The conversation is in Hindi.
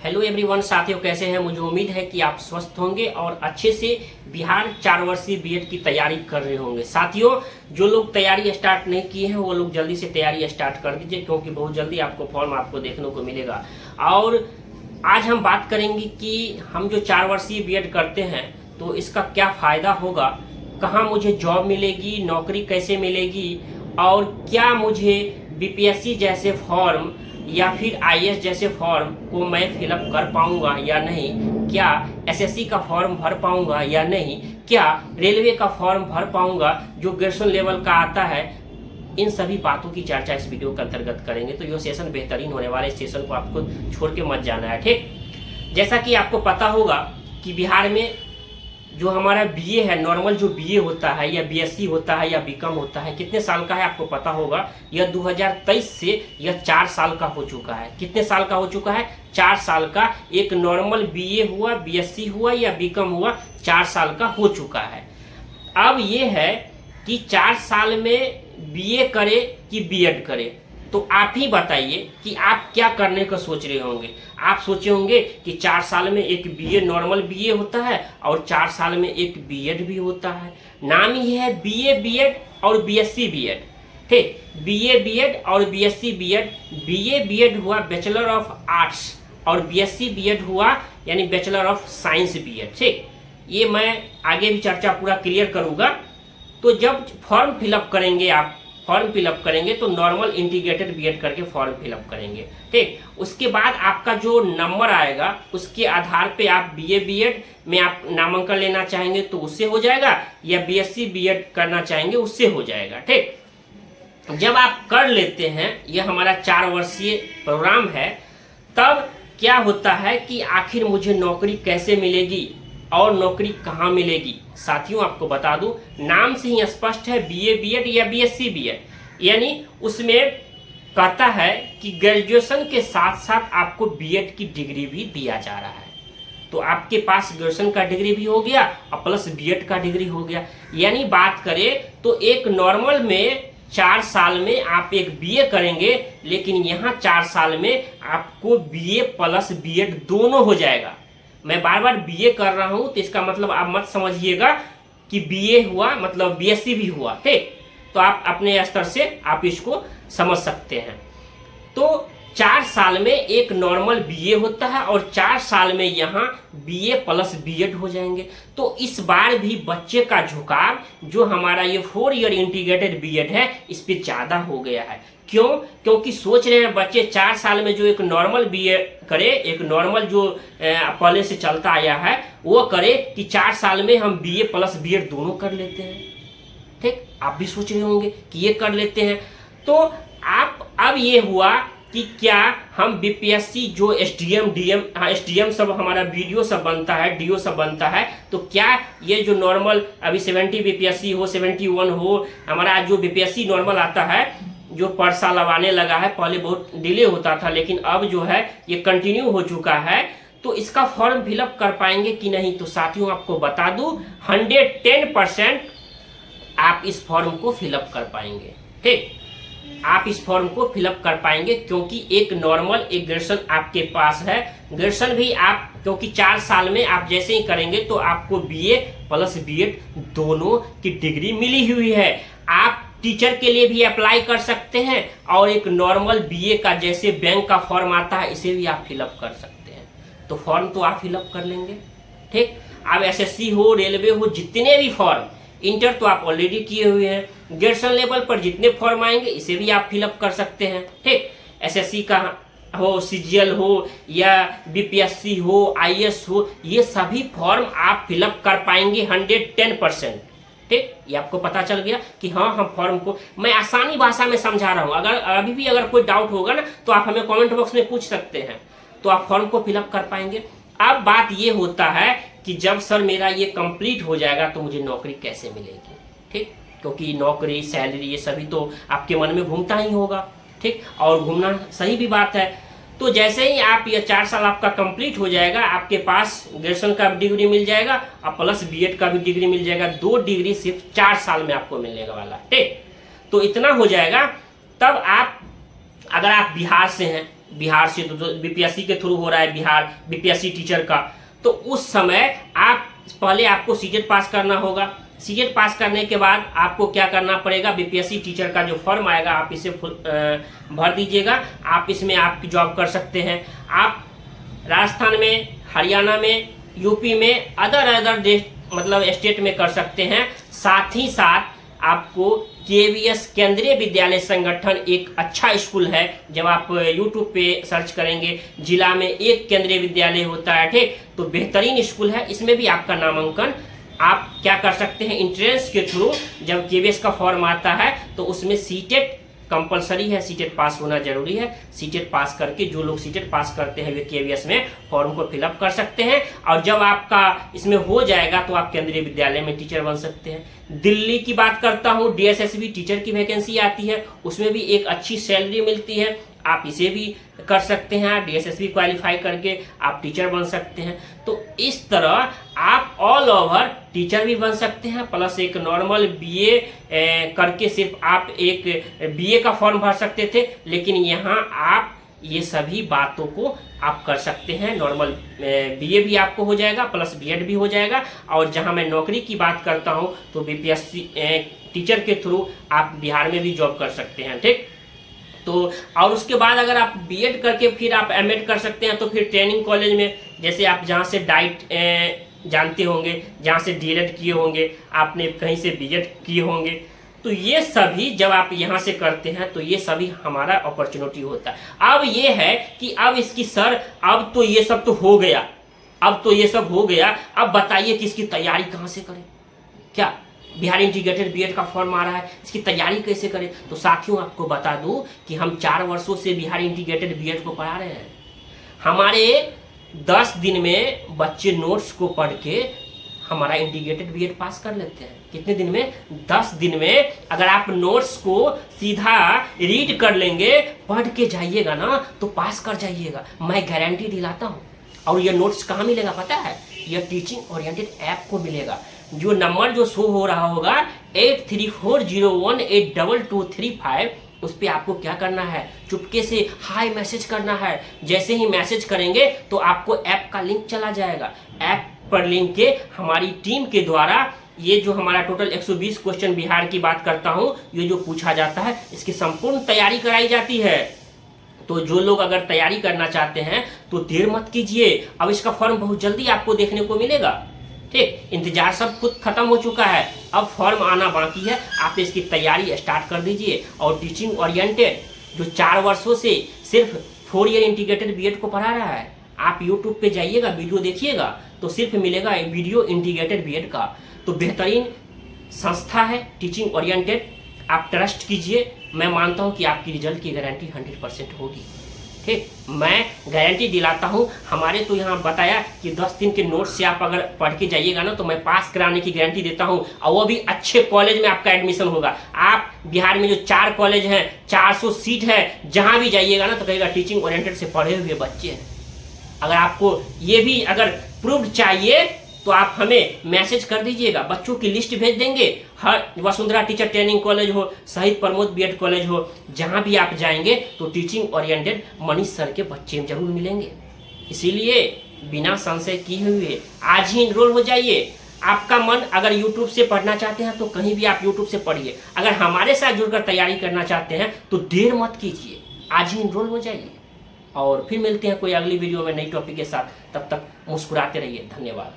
हेलो एवरीवन साथियों, कैसे हैं। मुझे उम्मीद है कि आप स्वस्थ होंगे और अच्छे से बिहार 4 वर्षीय बीएड की तैयारी कर रहे होंगे। साथियों, जो लोग तैयारी स्टार्ट नहीं किए हैं वो लोग जल्दी से तैयारी स्टार्ट कर दीजिए, क्योंकि बहुत जल्दी आपको फॉर्म आपको देखने को मिलेगा। और आज हम बात करेंगे कि हम जो 4 वर्षीय बीएड करते हैं तो इसका क्या फ़ायदा होगा, कहाँ मुझे जॉब मिलेगी, नौकरी कैसे मिलेगी, और क्या मुझे बीपीएससी जैसे फॉर्म या फिर आईएएस जैसे फॉर्म को मैं फिलअप कर पाऊंगा या नहीं, क्या एसएससी का फॉर्म भर पाऊंगा या नहीं, क्या रेलवे का फॉर्म भर पाऊंगा जो ग्रेजुएशन लेवल का आता है। इन सभी बातों की चर्चा इस वीडियो के अंतर्गत करेंगे। तो यह सेशन बेहतरीन होने वाला है, इस सेशन को आपको छोड़ के मत जाना है। ठीक, जैसा कि आपको पता होगा कि बिहार में जो हमारा बीए है, नॉर्मल जो बीए होता है या बीएससी होता है या बीकॉम होता है, कितने साल का है आपको पता होगा। यह 2023 से यह 4 साल का हो चुका है। कितने साल का हो चुका है? 4 साल का। एक नॉर्मल बीए हुआ, बीएससी हुआ या बीकॉम हुआ, 4 साल का हो चुका है। अब ये है कि 4 साल में बीए करे कि बीएड करे, तो आप ही बताइए कि आप क्या करने का सोच रहे होंगे। आप सोचे होंगे कि 4 साल में एक बीए नॉर्मल बीए होता है और 4 साल में एक बीएड भी होता है। नाम ही है बीए बीएड और बीएससी बीएड। ठीक, बीए बीएड और बीएससी बीएड। बीए बीएड हुआ बैचलर ऑफ आर्ट्स और बीएससी बीएड हुआ यानी बैचलर ऑफ साइंस बीएड। ठीक, ये मैं आगे भी चर्चा पूरा क्लियर करूँगा। तो जब फॉर्म फिलअप करेंगे, आप फॉर्म फिलअप करेंगे तो नॉर्मल इंटीग्रेटेड बीएड करके फॉर्म फिलअप करेंगे। ठीक, उसके बाद आपका जो नंबर आएगा उसके आधार पे आप बीए बीएड में आप नामांकन लेना चाहेंगे तो उससे हो जाएगा, या बीएससी बीएड करना चाहेंगे उससे हो जाएगा। ठीक, जब आप कर लेते हैं, यह हमारा 4 वर्षीय प्रोग्राम है, तब क्या होता है कि आखिर मुझे नौकरी कैसे मिलेगी और नौकरी कहाँ मिलेगी। साथियों, आपको बता दूं, नाम से ही स्पष्ट है, बीए बीएड या बीएससी बीएड, यानी उसमें कहता है कि ग्रेजुएशन के साथ साथ आपको बीएड की डिग्री भी दिया जा रहा है। तो आपके पास ग्रेजुएशन का डिग्री भी हो गया और प्लस बीएड का डिग्री हो गया। यानी बात करें तो एक नॉर्मल में 4 साल में आप एक बीए करेंगे, लेकिन यहाँ 4 साल में आपको बीए प्लस बीएड दोनों हो जाएगा। मैं बार बार बीए कर रहा हूं तो इसका मतलब आप मत समझिएगा कि बीए हुआ मतलब बीएससी भी हुआ। ठीक, तो आप अपने स्तर से आप इसको समझ सकते हैं। तो 4 साल में एक नॉर्मल बीए होता है और 4 साल में यहाँ बीए प्लस बीएड हो जाएंगे। तो इस बार भी बच्चे का झुकाव जो हमारा ये 4 ईयर इंटीग्रेटेड बीएड है इस पे ज़्यादा हो गया है। क्यों? क्योंकि सोच रहे हैं बच्चे 4 साल में जो एक नॉर्मल बीए करे, एक नॉर्मल जो पहले से चलता आया है वो करे कि 4 साल में हम बीए प्लस बीएड दोनों कर लेते हैं। ठीक, आप भी सोच रहे होंगे कि ये कर लेते हैं। तो आप अब ये हुआ कि क्या हम बीपीएससी जो एसडीएम डीएम एसडीएम सब हमारा वीडियो सब बनता है, डीओ सब बनता है, तो क्या ये जो नॉर्मल अभी 70 बीपीएससी हो, 71 हो, हमारा जो बीपीएससी नॉर्मल आता है जो पर साल अब आने लगा है, पहले बहुत डिले होता था लेकिन अब जो है ये कंटिन्यू हो चुका है, तो इसका फॉर्म फिलअप कर पाएंगे कि नहीं। तो साथियों, आपको बता दूं 110% आप इस फॉर्म को फिलअप कर पाएंगे। ठीक, आप इस फॉर्म को फिलअप कर पाएंगे क्योंकि एक नॉर्मल एक ग्रेजुएशन आपके पास है। ग्रेजुएशन भी आप क्योंकि 4 साल में आप जैसे ही करेंगे तो आपको बीए प्लस बीएड दोनों की डिग्री मिली हुई है। आप टीचर के लिए भी अप्लाई कर सकते हैं और एक नॉर्मल बीए का जैसे बैंक का फॉर्म आता है इसे भी आप फिलअप कर सकते हैं। तो फॉर्म तो आप फिलअप कर लेंगे। ठीक, आप एसएससी हो, रेलवे हो, जितने भी फॉर्म, इंटर तो आप ऑलरेडी किए हुए हैं, ग्रेजुएशन लेवल पर जितने फॉर्म आएंगे इसे भी आप फिलअप कर सकते हैं। ठीक, एसएससी का हो, सीजीएल हो या बीपीएससी हो, आईएएस हो, ये सभी फॉर्म आप फिलअप कर पाएंगे 110%। ठीक, ये आपको पता चल गया कि हाँ, हम फॉर्म को मैं आसानी भाषा में समझा रहा हूँ। अगर अभी भी अगर कोई डाउट होगा ना तो आप हमें कमेंट बॉक्स में पूछ सकते हैं, तो आप फॉर्म को फिलअप कर पाएंगे। अब बात ये होता है कि जब सर मेरा ये कंप्लीट हो जाएगा तो मुझे नौकरी कैसे मिलेगी। ठीक, क्योंकि नौकरी, सैलरी, ये सभी तो आपके मन में घूमता ही होगा। ठीक, और घूमना सही भी बात है। तो जैसे ही आप ये 4 साल आपका कंप्लीट हो जाएगा, आपके पास ग्रेजुएशन का भी डिग्री मिल जाएगा और प्लस बीएड का भी डिग्री मिल जाएगा। 2 डिग्री सिर्फ 4 साल में आपको मिलने वाला है। ठीक, तो इतना हो जाएगा। तब आप अगर आप बिहार से हैं बिहार से बीपीएससी के थ्रू हो रहा है, बिहार बीपीएससी टीचर का, तो उस समय आप पहले आपको सीटेट पास करना होगा। सीटेट पास करने के बाद आपको क्या करना पड़ेगा, बीपीएससी टीचर का जो फॉर्म आएगा आप इसे भर दीजिएगा। आप इसमें आपकी जॉब कर सकते हैं। आप राजस्थान में, हरियाणा में, यूपी में, अदर मतलब स्टेट में कर सकते हैं। साथ ही साथ आपको केवीएस केंद्रीय विद्यालय संगठन एक अच्छा स्कूल है। जब आप यूट्यूब पे सर्च करेंगे, जिला में एक केंद्रीय विद्यालय होता है, ठीक, तो बेहतरीन स्कूल है। इसमें भी आपका नामांकन आप क्या कर सकते हैं, एंट्रेंस के थ्रू जब केवीएस का फॉर्म आता है तो उसमें सीटेट कंपलसरी है, सीटेट पास होना जरूरी है। सीटेट पास करके जो लोग सीटेट पास करते हैं वे केवीएस में फॉर्म को फिलअप कर सकते हैं। और जब आपका इसमें हो जाएगा तो आप केंद्रीय विद्यालय में टीचर बन सकते हैं। दिल्ली की बात करता हूँ, डीएसएसबी टीचर की वैकेंसी आती है, उसमें भी एक अच्छी सैलरी मिलती है। आप इसे भी कर सकते हैं, डीएसएसबी क्वालिफाई करके आप टीचर बन सकते हैं। तो इस तरह आप ऑल ओवर टीचर भी बन सकते हैं, प्लस एक नॉर्मल बीए करके सिर्फ आप एक बीए का फॉर्म भर सकते थे, लेकिन यहाँ आप ये सभी बातों को आप कर सकते हैं। नॉर्मल बीए भी आपको हो जाएगा, प्लस बीएड भी हो जाएगा। और जहाँ मैं नौकरी की बात करता हूँ तो बीपीएससी टीचर के थ्रू आप बिहार में भी जॉब कर सकते हैं, ठीक। तो और उसके बाद अगर आप बीएड करके फिर आप एमएड कर सकते हैं, तो फिर ट्रेनिंग कॉलेज में, जैसे आप जहाँ से डाइट जानते होंगे, जहाँ से डीएलएड किए होंगे, आपने कहीं से बीएड किए होंगे, तो ये सभी जब आप यहाँ से करते हैं तो ये सभी हमारा अपॉर्चुनिटी होता है। अब ये है कि अब इसकी सर, अब तो ये सब तो हो गया, अब तो ये सब हो गया, अब बताइए कि इसकी तैयारी कहाँ से करें। क्या बिहार इंटीग्रेटेड बीएड का फॉर्म आ रहा है, इसकी तैयारी कैसे करें? तो साथियों आपको बता दूं कि हम 4 वर्षों से बिहार इंटीग्रेटेड बीएड को पढ़ा रहे हैं। हमारे 10 दिन में बच्चे नोट्स को पढ़ के हमारा इंटीग्रेटेड बीएड पास कर लेते हैं। कितने दिन में? 10 दिन में। अगर आप नोट्स को सीधा रीड कर लेंगे, पढ़ के जाइएगा ना, तो पास कर जाइएगा, मैं गारंटी दिलाता हूँ। और ये नोट्स कहाँ मिलेगा पता है? यह टीचिंग ओरिएंटेड ऐप को मिलेगा। जो नंबर जो शो हो रहा होगा 8340182235, उस पर आपको क्या करना है, चुपके से हाय मैसेज करना है। जैसे ही मैसेज करेंगे तो आपको ऐप का लिंक चला जाएगा। ऐप पर लिंक के हमारी टीम के द्वारा ये जो हमारा टोटल 120 क्वेश्चन बिहार की बात करता हूँ, ये जो पूछा जाता है, इसकी संपूर्ण तैयारी कराई जाती है। तो जो लोग अगर तैयारी करना चाहते हैं तो देर मत कीजिए। अब इसका फॉर्म बहुत जल्दी आपको देखने को मिलेगा, ठीक। इंतजार सब खुद खत्म हो चुका है, अब फॉर्म आना बाकी है। आप इसकी तैयारी स्टार्ट कर दीजिए। और टीचिंग ओरिएंटेड जो 4 वर्षों से सिर्फ 4 ईयर इंटीग्रेटेड बीएड को पढ़ा रहा है, आप यूट्यूब पे जाइएगा, वीडियो देखिएगा तो सिर्फ मिलेगा वीडियो इंटीग्रेटेड बीएड का। तो बेहतरीन संस्था है टीचिंग ओरिएंटेड, आप ट्रस्ट कीजिए। मैं मानता हूँ कि आपकी रिजल्ट की गारंटी 100% होगी, ठीक। मैं गारंटी दिलाता हूँ। हमारे तो यहाँ बताया कि 10 दिन के नोट्स से आप अगर पढ़ के जाइएगा ना, तो मैं पास कराने की गारंटी देता हूँ। और वो भी अच्छे कॉलेज में आपका एडमिशन होगा। आप बिहार में जो 4 कॉलेज हैं, 400 सीट है, जहाँ भी जाइएगा ना तो कहेगा टीचिंग ओरिएंटेड से पढ़े हुए बच्चे हैं। अगर आपको ये भी अगर प्रूफ चाहिए तो आप हमें मैसेज कर दीजिएगा, बच्चों की लिस्ट भेज देंगे। हर वसुंधरा टीचर ट्रेनिंग कॉलेज हो, शहीद प्रमोद बीएड कॉलेज हो, जहां भी आप जाएंगे तो टीचिंग ओरिएंटेड मनीष सर के बच्चे जरूर मिलेंगे। इसीलिए बिना संशय किए हुए आज ही इनरोल हो जाइए। आपका मन अगर यूट्यूब से पढ़ना चाहते हैं तो कहीं भी आप यूट्यूब से पढ़िए। अगर हमारे साथ जुड़कर तैयारी करना चाहते हैं तो देर मत कीजिए, आज ही इनरोल हो जाइए। और फिर मिलते हैं कोई अगली वीडियो में नई टॉपिक के साथ। तब तक मुस्कुराते रहिए। धन्यवाद।